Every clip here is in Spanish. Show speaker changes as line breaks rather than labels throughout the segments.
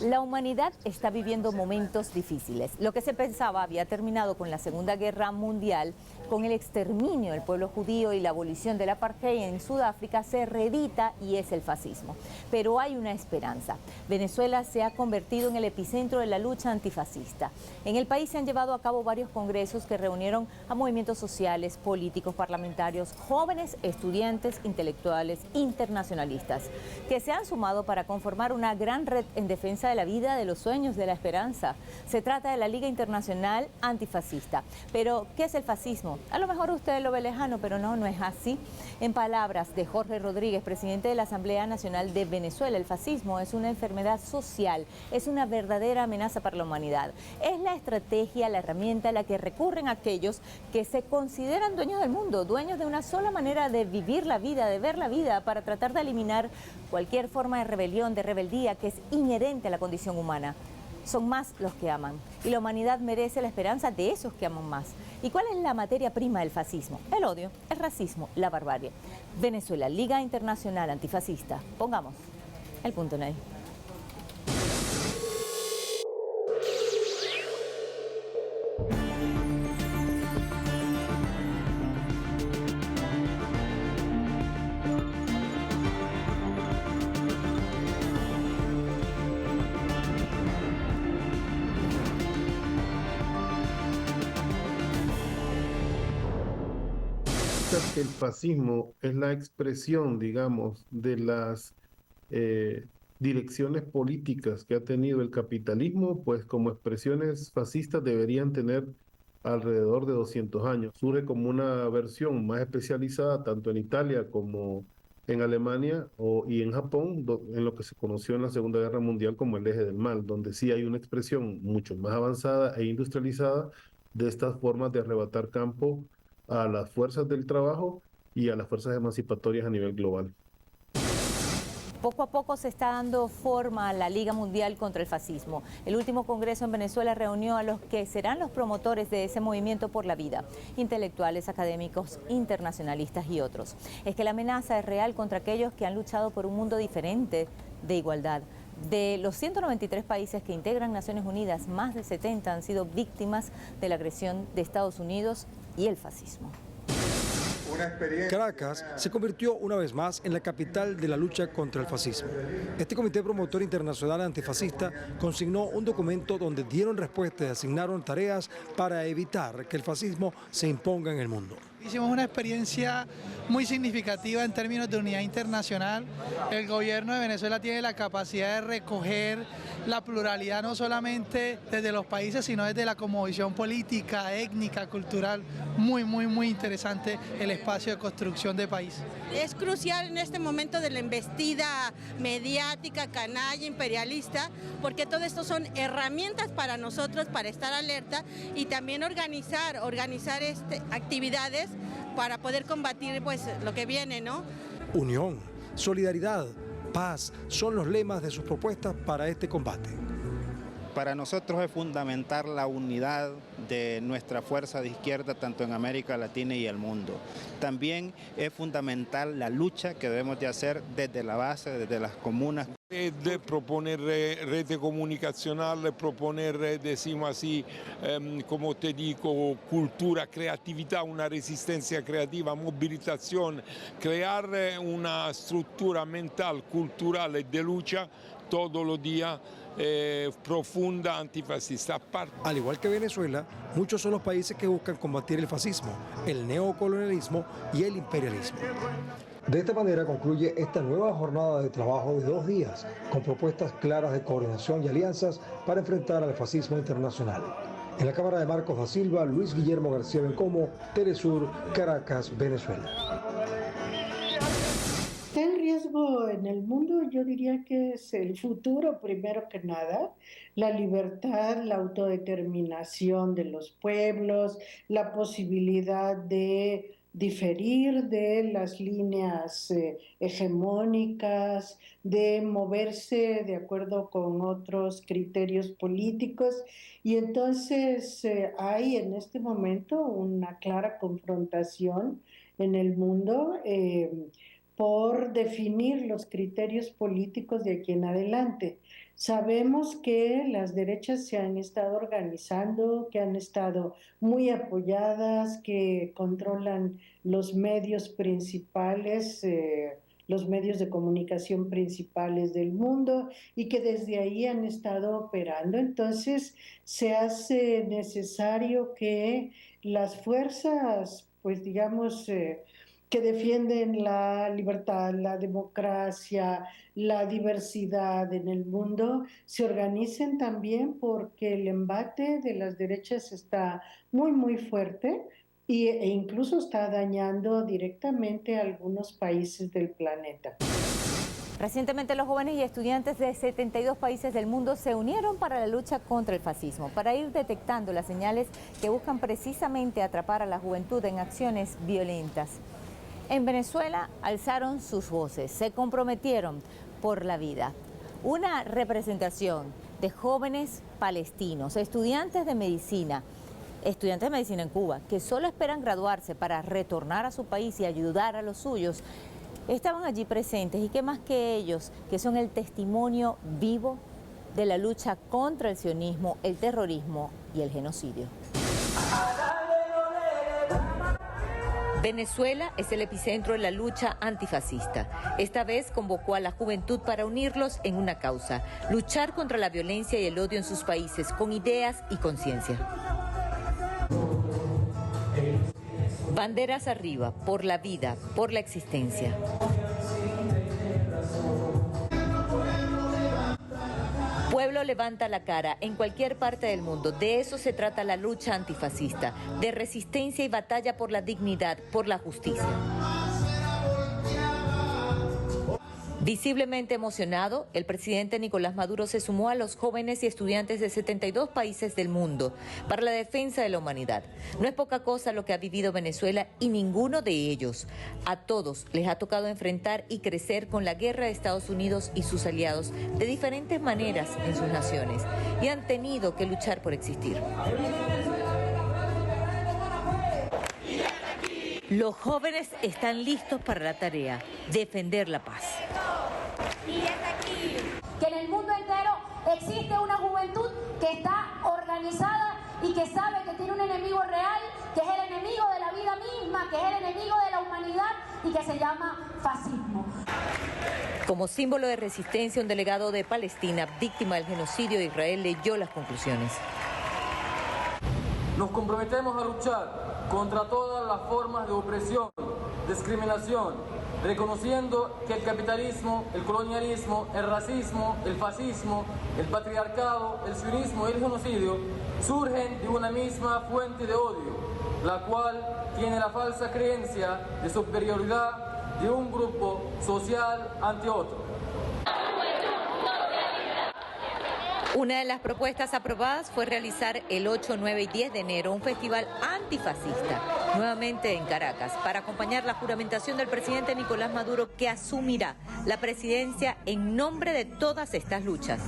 La humanidad está viviendo momentos difíciles. Lo que se pensaba había terminado con la Segunda Guerra Mundial, con el exterminio del pueblo judío y la abolición del apartheid en Sudáfrica, se reedita y es el fascismo. Pero hay una esperanza. Venezuela se ha convertido en el epicentro de la lucha antifascista. En el país se han llevado a cabo varios congresos que reunieron a movimientos sociales, políticos, parlamentarios, jóvenes, estudiantes, intelectuales, internacionalistas, que se han sumado para conformar una gran red en defensa de la vida, de los sueños, de la esperanza. Se trata de la Liga Internacional Antifascista. Pero, ¿qué es el fascismo? A lo mejor usted lo ve lejano, pero no es así. En palabras de Jorge Rodríguez, presidente de la Asamblea Nacional de Venezuela, el fascismo es una enfermedad social, es una verdadera amenaza para la humanidad. Es la estrategia, la herramienta a la que recurren aquellos que se consideran dueños del mundo, dueños de una sola manera de vivir la vida, de ver la vida, para tratar de eliminar cualquier forma de rebelión, de rebeldía que es inherente a la condición humana. Son más los que aman y la humanidad merece la esperanza de esos que aman más. ¿Y cuál es la materia prima del fascismo? El odio, el racismo, la barbarie. Venezuela, Liga Internacional Antifascista. Pongamos el punto en ahí.
El fascismo es la expresión, digamos, de las direcciones políticas que ha tenido el capitalismo, pues como expresiones fascistas deberían tener alrededor de 200 años. Surge como una versión más especializada tanto en Italia como en Alemania y en Japón, en lo que se conoció en la Segunda Guerra Mundial como el eje del mal, donde sí hay una expresión mucho más avanzada e industrializada de estas formas de arrebatar campo a las fuerzas del trabajo y a las fuerzas emancipatorias a nivel global.
Poco a poco se está dando forma a la Liga Mundial contra el Fascismo. El último congreso en Venezuela reunió a los que serán los promotores de ese movimiento por la vida, intelectuales, académicos, internacionalistas y otros. Es que la amenaza es real contra aquellos que han luchado por un mundo diferente de igualdad. De los 193 países que integran Naciones Unidas, más de 70 han sido víctimas de la agresión de Estados Unidos y el fascismo.
Caracas se convirtió una vez más en la capital de la lucha contra el fascismo. Este Comité Promotor Internacional Antifascista consignó un documento donde dieron respuesta y asignaron tareas para evitar que el fascismo se imponga en el mundo.
Hicimos una experiencia muy significativa en términos de unidad internacional. El gobierno de Venezuela tiene la capacidad de recoger la pluralidad no solamente desde los países, sino desde la cosmovisión política, étnica, cultural. Muy interesante el espacio de construcción de país.
Es crucial en este momento de la embestida mediática, canalla, imperialista, porque todo esto son herramientas para nosotros para estar alerta y también organizar actividades para poder combatir pues lo que viene, ¿no?
Unión, solidaridad, paz son los lemas de sus propuestas para este combate.
Para nosotros es fundamental la unidad de nuestra fuerza de izquierda tanto en América Latina y el mundo. También es fundamental la lucha que debemos de hacer desde la base, desde las comunas.
De proponer rete comunicacional, proponer, decimos así, como te digo, cultura, creatividad, una resistencia creativa, movilización, crear una estructura mental, cultural de lucha todos los días profunda antifascista.
Al igual que Venezuela, muchos son los países que buscan combatir el fascismo, el neocolonialismo y el imperialismo. De esta manera concluye esta nueva jornada de trabajo de 2 días, con propuestas claras de coordinación y alianzas para enfrentar al fascismo internacional. En la cámara de Marcos da Silva, Luis Guillermo García Bencomo, Telesur, Caracas, Venezuela.
Está en riesgo en el mundo, yo diría que es el futuro primero que nada, la libertad, la autodeterminación de los pueblos, la posibilidad de diferir de las líneas hegemónicas, de moverse de acuerdo con otros criterios políticos y entonces hay en este momento una clara confrontación en el mundo por definir los criterios políticos de aquí en adelante. Sabemos que las derechas se han estado organizando, que han estado muy apoyadas, que controlan los medios principales, los medios de comunicación principales del mundo y que desde ahí han estado operando. Entonces, se hace necesario que las fuerzas, pues digamos, que defienden la libertad, la democracia, la diversidad en el mundo, se organicen también porque el embate de las derechas está muy, muy fuerte e incluso está dañando directamente a algunos países del planeta.
Recientemente los jóvenes y estudiantes de 72 países del mundo se unieron para la lucha contra el fascismo, para ir detectando las señales que buscan precisamente atrapar a la juventud en acciones violentas. En Venezuela alzaron sus voces, se comprometieron por la vida. Una representación de jóvenes palestinos, estudiantes de medicina en Cuba, que solo esperan graduarse para retornar a su país y ayudar a los suyos, estaban allí presentes y qué más que ellos, que son el testimonio vivo de la lucha contra el sionismo, el terrorismo y el genocidio. Venezuela es el epicentro de la lucha antifascista. Esta vez convocó a la juventud para unirlos en una causa, luchar contra la violencia y el odio en sus países con ideas y conciencia. Banderas arriba, por la vida, por la existencia. Pueblo levanta la cara en cualquier parte del mundo. De eso se trata la lucha antifascista, de resistencia y batalla por la dignidad, por la justicia. Visiblemente emocionado, el presidente Nicolás Maduro se sumó a los jóvenes y estudiantes de 72 países del mundo para la defensa de la humanidad. No es poca cosa lo que ha vivido Venezuela y ninguno de ellos. A todos les ha tocado enfrentar y crecer con la guerra de Estados Unidos y sus aliados de diferentes maneras en sus naciones y han tenido que luchar por existir. Los jóvenes están listos para la tarea, defender la paz.
Que en el mundo entero existe una juventud que está organizada y que sabe que tiene un enemigo real, que es el enemigo de la vida misma, que es el enemigo de la humanidad y que se llama fascismo.
Como símbolo de resistencia, un delegado de Palestina, víctima del genocidio de Israel, leyó las conclusiones.
Nos comprometemos a luchar contra todas las formas de opresión, discriminación, reconociendo que el capitalismo, el colonialismo, el racismo, el fascismo, el patriarcado, el sionismo y el genocidio surgen de una misma fuente de odio, la cual tiene la falsa creencia de superioridad de un grupo social ante otro.
Una de las propuestas aprobadas fue realizar el 8, 9 y 10 de enero un festival antifascista, nuevamente en Caracas, para acompañar la juramentación del presidente Nicolás Maduro, que asumirá la presidencia en nombre de todas estas luchas.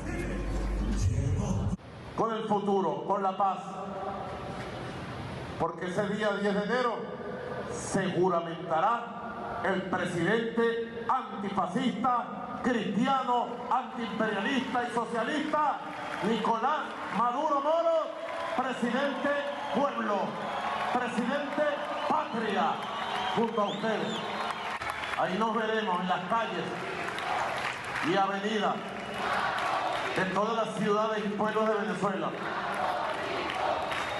Con el futuro, con la paz, porque ese día 10 de enero se juramentará el presidente antifascista, cristiano, antiimperialista y socialista, Nicolás Maduro Moro, presidente pueblo, presidente patria, junto a ustedes. Ahí nos veremos en las calles y avenidas de todas las ciudades y pueblos de Venezuela.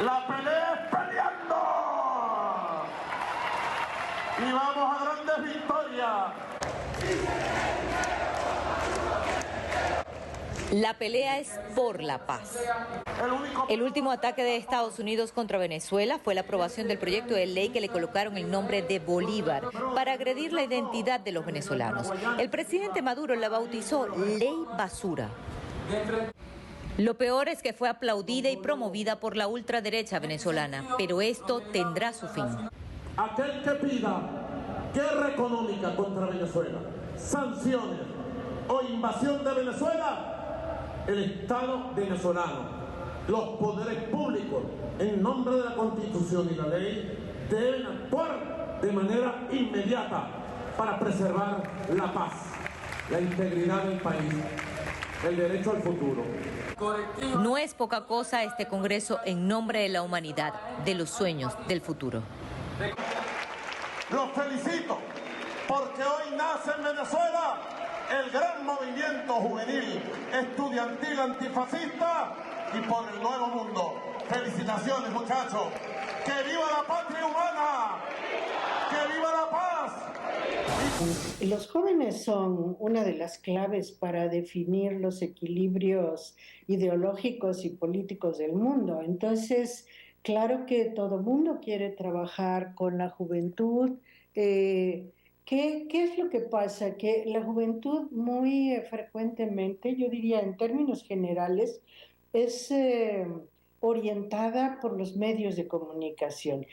La pelea es peleando y vamos a grandes victorias.
La pelea es por la paz. El último ataque de Estados Unidos contra Venezuela fue la aprobación del proyecto de ley que le colocaron el nombre de Bolívar para agredir la identidad de los venezolanos. El presidente Maduro la bautizó Ley Basura. Lo peor es que fue aplaudida y promovida por la ultraderecha venezolana, pero esto tendrá su fin.
Aquel que pida guerra económica contra Venezuela, sanciones o invasión de Venezuela, el Estado venezolano, los poderes públicos, en nombre de la Constitución y la ley, deben actuar de manera inmediata para preservar la paz, la integridad del país. el derecho al futuro.
No es poca cosa este Congreso en nombre de la humanidad, de los sueños del futuro.
Los felicito porque hoy nace en Venezuela el gran movimiento juvenil, estudiantil, antifascista y por el nuevo mundo. Felicitaciones, muchachos. ¡Que viva la patria humana! ¡Que viva la paz!
Los jóvenes son una de las claves para definir los equilibrios ideológicos y políticos del mundo. Entonces, claro que todo mundo quiere trabajar con la juventud. ¿Qué es lo que pasa? Que la juventud muy frecuentemente, yo diría en términos generales, es orientada por los medios de comunicación.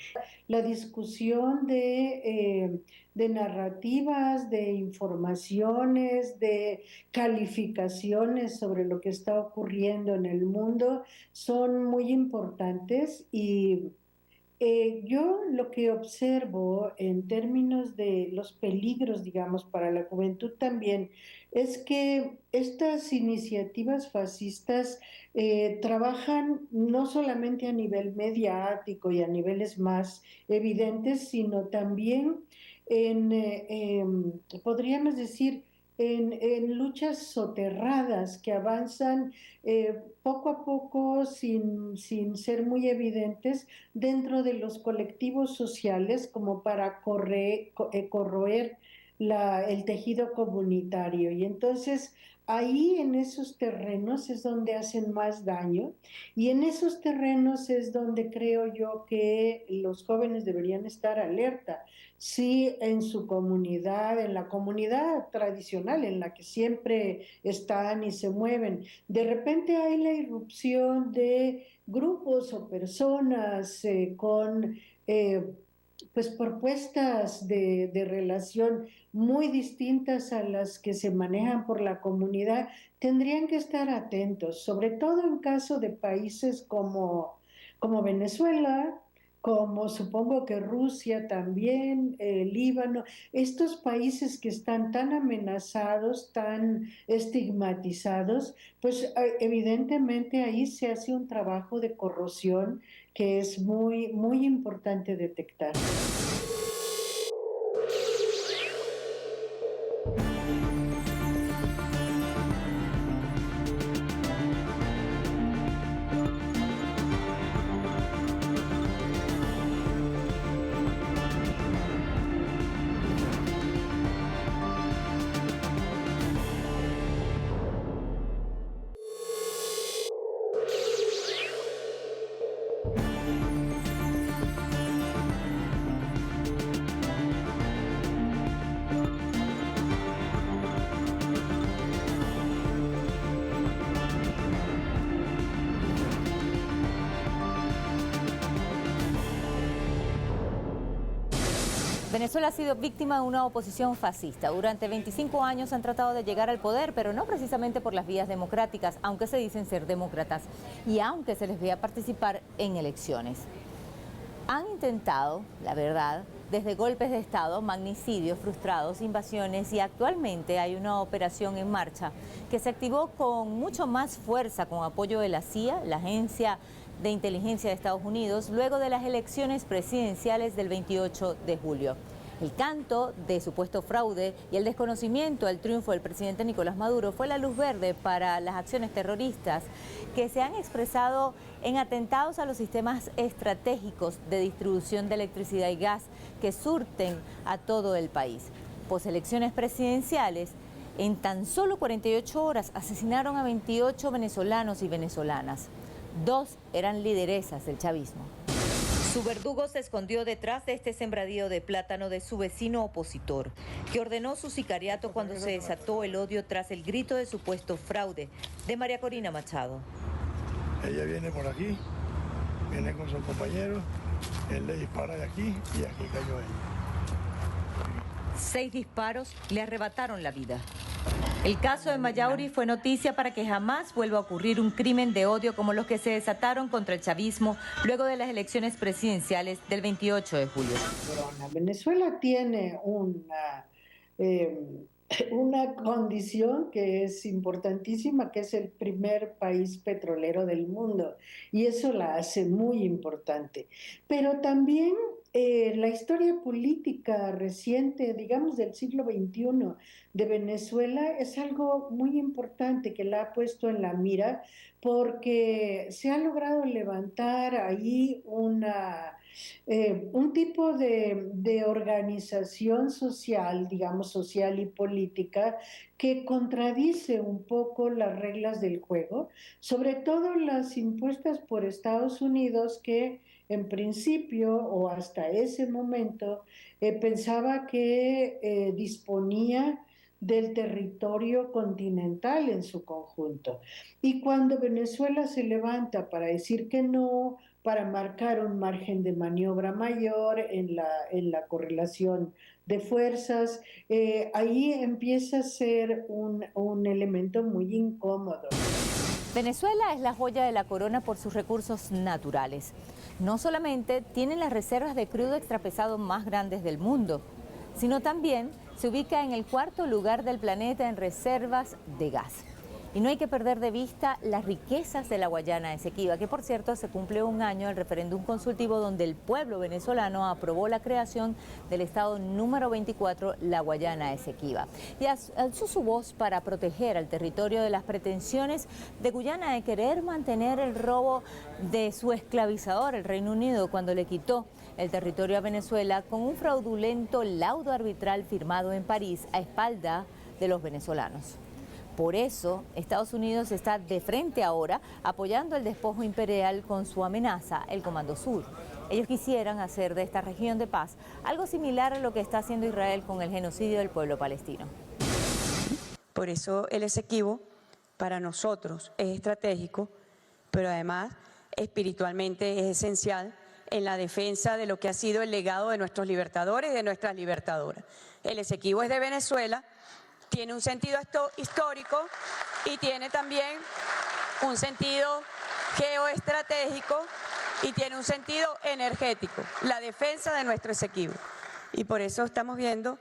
La discusión de narrativas, de informaciones, de calificaciones sobre lo que está ocurriendo en el mundo son muy importantes y yo lo que observo en términos de los peligros, digamos, para la juventud también, es que estas iniciativas fascistas trabajan no solamente a nivel mediático y a niveles más evidentes, sino también podríamos decir, en luchas soterradas que avanzan poco a poco sin ser muy evidentes dentro de los colectivos sociales como para corroer el tejido comunitario. Y entonces ahí en esos terrenos es donde hacen más daño y en esos terrenos es donde creo yo que los jóvenes deberían estar alerta. Sí, en su comunidad, en la comunidad tradicional en la que siempre están y se mueven, de repente hay la irrupción de grupos o personas con pues propuestas de relación muy distintas a las que se manejan por la comunidad. Tendrían que estar atentos, sobre todo en caso de países como Venezuela, como supongo que Rusia también, Líbano, estos países que están tan amenazados, tan estigmatizados, pues evidentemente ahí se hace un trabajo de corrosión que es muy, muy importante detectar.
Venezuela ha sido víctima de una oposición fascista. Durante 25 años han tratado de llegar al poder, pero no precisamente por las vías democráticas, aunque se dicen ser demócratas y aunque se les vea participar en elecciones. Han intentado, la verdad, desde golpes de Estado, magnicidios frustrados, invasiones y actualmente hay una operación en marcha que se activó con mucho más fuerza con apoyo de la CIA, la Agencia de Inteligencia de Estados Unidos, luego de las elecciones presidenciales del 28 de julio. El canto de supuesto fraude y el desconocimiento al triunfo del presidente Nicolás Maduro fue la luz verde para las acciones terroristas que se han expresado en atentados a los sistemas estratégicos de distribución de electricidad y gas que surten a todo el país. Poselecciones presidenciales, en tan solo 48 horas asesinaron a 28 venezolanos y venezolanas. 2 eran lideresas del chavismo. Su verdugo se escondió detrás de este sembradío de plátano de su vecino opositor, que ordenó su sicariato cuando se desató el odio tras el grito de supuesto fraude de María Corina Machado.
Ella viene por aquí, viene con sus compañeros, él le dispara de aquí y aquí cayó ella.
6 disparos le arrebataron la vida. El caso de Mayauri fue noticia para que jamás vuelva a ocurrir un crimen de odio como los que se desataron contra el chavismo luego de las elecciones presidenciales del 28 de julio.
Venezuela tiene una condición que es importantísima, que es el primer país petrolero del mundo, y eso la hace muy importante. Pero también la historia política reciente, digamos del siglo XXI de Venezuela, es algo muy importante que la ha puesto en la mira, porque se ha logrado levantar ahí un tipo de organización social, digamos social y política, que contradice un poco las reglas del juego, sobre todo las impuestas por Estados Unidos, que en principio o hasta ese momento pensaba que disponía del territorio continental en su conjunto. Y cuando Venezuela se levanta para decir que no, para marcar un margen de maniobra mayor en la correlación de fuerzas, ahí empieza a ser un elemento muy incómodo.
Venezuela es la joya de la corona por sus recursos naturales. No solamente tiene las reservas de crudo extrapesado más grandes del mundo, sino también se ubica en el 4º lugar del planeta en reservas de gas. Y no hay que perder de vista las riquezas de la Guayana Esequiba, que por cierto se cumple un año del referéndum consultivo donde el pueblo venezolano aprobó la creación del estado número 24, la Guayana Esequiba. Y alzó su voz para proteger al territorio de las pretensiones de Guyana de querer mantener el robo de su esclavizador, el Reino Unido, cuando le quitó el territorio a Venezuela con un fraudulento laudo arbitral firmado en París a espalda de los venezolanos. Por eso, Estados Unidos está de frente ahora apoyando el despojo imperial con su amenaza, el Comando Sur. Ellos quisieran hacer de esta región de paz algo similar a lo que está haciendo Israel con el genocidio del pueblo palestino.
Por eso el Esequibo para nosotros es estratégico, pero además espiritualmente es esencial en la defensa de lo que ha sido el legado de nuestros libertadores y de nuestras libertadoras. El Esequibo es de Venezuela, tiene un sentido histórico y tiene también un sentido geoestratégico y tiene un sentido energético, la defensa de nuestro Esequibo. Y por eso estamos viendo,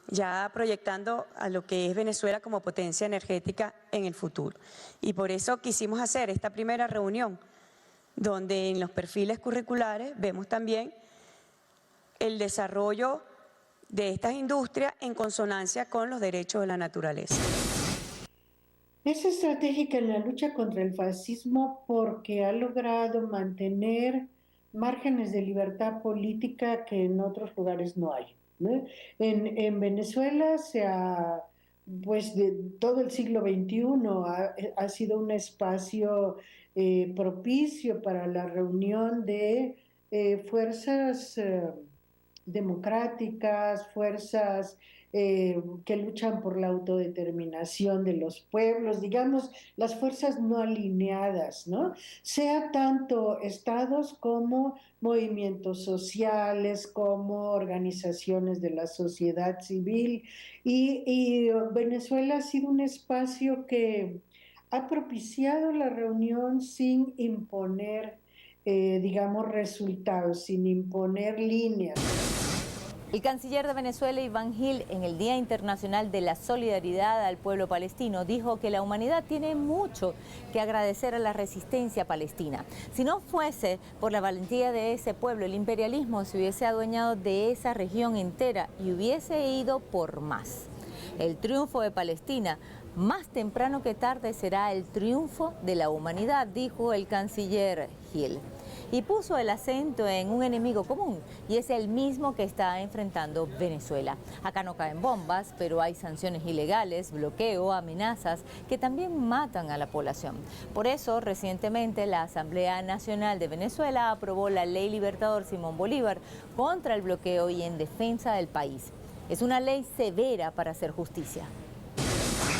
ya proyectando a lo que es Venezuela como potencia energética en el futuro. Y por eso quisimos hacer esta primera reunión, donde en los perfiles curriculares vemos también el desarrollo de estas industrias en consonancia con los derechos de la naturaleza.
Es estratégica en la lucha contra el fascismo porque ha logrado mantener márgenes de libertad política que en otros lugares no hay, ¿no? En Venezuela pues de todo el siglo XXI ha sido un espacio propicio para la reunión de fuerzas democráticas, fuerzas que luchan por la autodeterminación de los pueblos, digamos, las fuerzas no alineadas, ¿no? Sea tanto estados como movimientos sociales, como organizaciones de la sociedad civil, y Venezuela ha sido un espacio que ha propiciado la reunión sin imponer, digamos, resultados, sin imponer líneas.
El canciller de Venezuela, Iván Gil, en el Día Internacional de la Solidaridad al Pueblo Palestino, dijo que la humanidad tiene mucho que agradecer a la resistencia palestina. Si no fuese por la valentía de ese pueblo, el imperialismo se hubiese adueñado de esa región entera y hubiese ido por más. El triunfo de Palestina, más temprano que tarde, será el triunfo de la humanidad, dijo el canciller Gil. Y puso el acento en un enemigo común, y es el mismo que está enfrentando Venezuela. Acá no caen bombas, pero hay sanciones ilegales, bloqueo, amenazas que también matan a la población. Por eso, recientemente la Asamblea Nacional de Venezuela aprobó la Ley Libertador Simón Bolívar contra el bloqueo y en defensa del país. Es una ley severa para hacer justicia.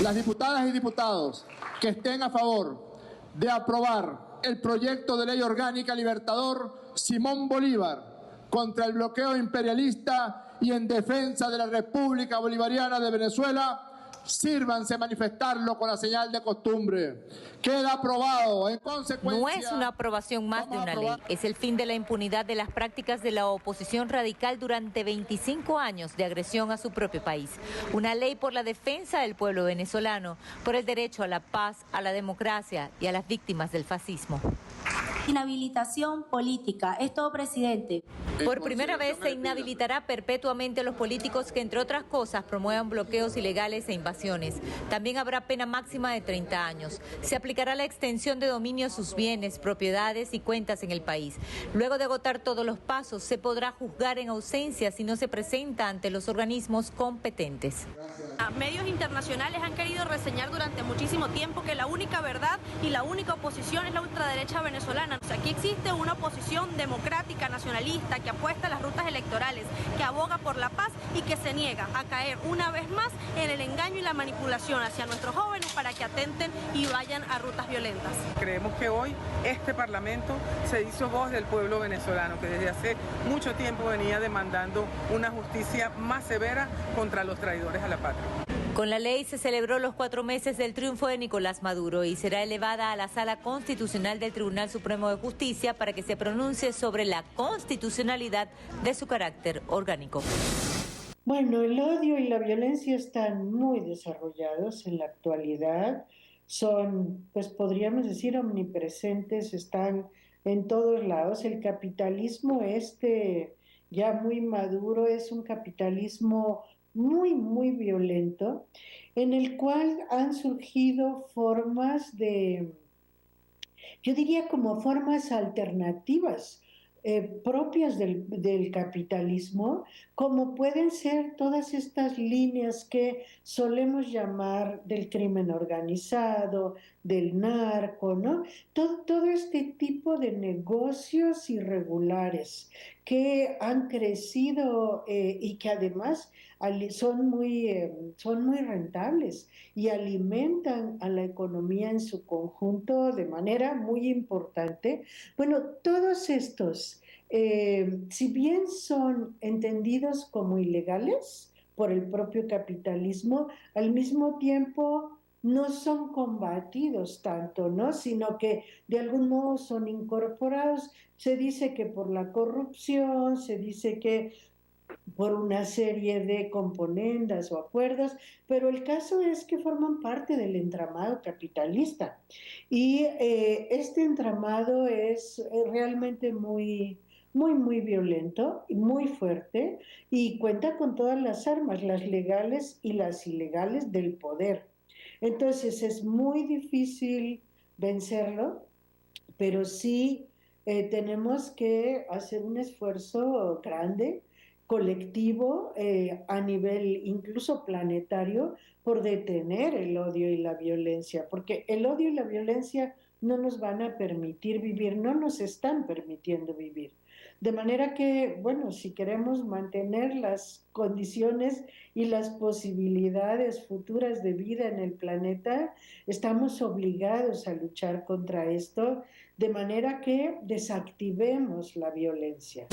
Las diputadas y diputados que estén a favor de aprobar el proyecto de ley orgánica libertador Simón Bolívar contra el bloqueo imperialista y en defensa de la República Bolivariana de Venezuela, sírvanse a manifestarlo con la señal de costumbre. Queda aprobado. En consecuencia,
no es una aprobación más de una ley, es el fin de la impunidad de las prácticas de la oposición radical durante 25 años de agresión a su propio país. Una ley por la defensa del pueblo venezolano, por el derecho a la paz, a la democracia y a las víctimas del fascismo.
Inhabilitación política. Es todo, presidente.
Por primera vez se inhabilitará perpetuamente a los políticos que, entre otras cosas, promuevan bloqueos ilegales e invasiones. También habrá pena máxima de 30 años. Se aplicará la extensión de dominio a sus bienes, propiedades y cuentas en el país. Luego de agotar todos los pasos, se podrá juzgar en ausencia si no se presenta ante los organismos competentes.
Medios internacionales han querido reseñar durante muchísimo tiempo que la única verdad y la única oposición es la ultraderecha venezolana. O sea, aquí existe una oposición democrática, nacionalista, que apuesta a las rutas electorales, que aboga por la paz y que se niega a caer una vez más en el engaño y la manipulación hacia nuestros jóvenes para que atenten y vayan a rutas violentas.
Creemos que hoy este Parlamento se hizo voz del pueblo venezolano, que desde hace mucho tiempo venía demandando una justicia más severa contra los traidores a la patria.
Con la ley se celebró los 4 meses del triunfo de Nicolás Maduro y será elevada a la Sala Constitucional del Tribunal Supremo de Justicia para que se pronuncie sobre la constitucionalidad de su carácter orgánico.
Bueno, el odio y la violencia están muy desarrollados en la actualidad, son, pues podríamos decir, omnipresentes, están en todos lados. El capitalismo ya muy maduro es un capitalismo muy violento, en el cual han surgido formas yo diría como formas alternativas propias del capitalismo, como pueden ser todas estas líneas que solemos llamar del crimen organizado, del narco, ¿no? Todo este tipo de negocios irregulares que han crecido y que además son muy rentables y alimentan a la economía en su conjunto de manera muy importante. Bueno, todos estos, si bien son entendidos como ilegales por el propio capitalismo, al mismo tiempo no son combatidos tanto, ¿no? Sino que de algún modo son incorporados. Se dice que por la corrupción, se dice que por una serie de componendas o acuerdos, pero el caso es que forman parte del entramado capitalista. Y este entramado es realmente muy violento y muy fuerte y cuenta con todas las armas, las legales y las ilegales del poder. Entonces es muy difícil vencerlo, pero sí tenemos que hacer un esfuerzo grande, colectivo, a nivel incluso planetario, por detener el odio y la violencia, porque el odio y la violencia no nos van a permitir vivir, no nos están permitiendo vivir. De manera que, bueno, si queremos mantener las condiciones y las posibilidades futuras de vida en el planeta, estamos obligados a luchar contra esto, de manera que desactivemos la violencia.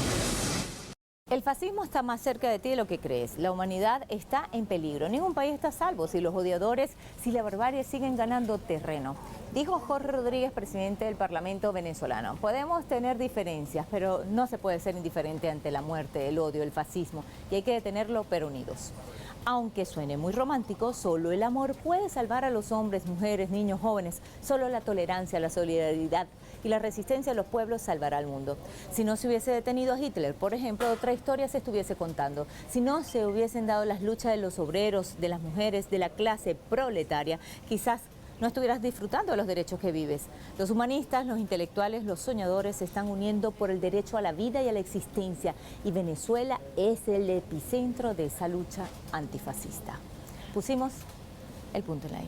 El fascismo está más cerca de ti de lo que crees. La humanidad está en peligro. Ningún país está a salvo si los odiadores, si la barbarie siguen ganando terreno. Dijo Jorge Rodríguez, presidente del Parlamento venezolano. Podemos tener diferencias, pero no se puede ser indiferente ante la muerte, el odio, el fascismo. Y hay que detenerlo, pero unidos. Aunque suene muy romántico, solo el amor puede salvar a los hombres, mujeres, niños, jóvenes. Solo la tolerancia, la solidaridad y la resistencia de los pueblos salvará al mundo. Si no se hubiese detenido a Hitler, por ejemplo, otra historia se estuviese contando. Si no se hubiesen dado las luchas de los obreros, de las mujeres, de la clase proletaria, quizás no estuvieras disfrutando de los derechos que vives. Los humanistas, los intelectuales, los soñadores se están uniendo por el derecho a la vida y a la existencia. Y Venezuela es el epicentro de esa lucha antifascista. Pusimos el punto en la I.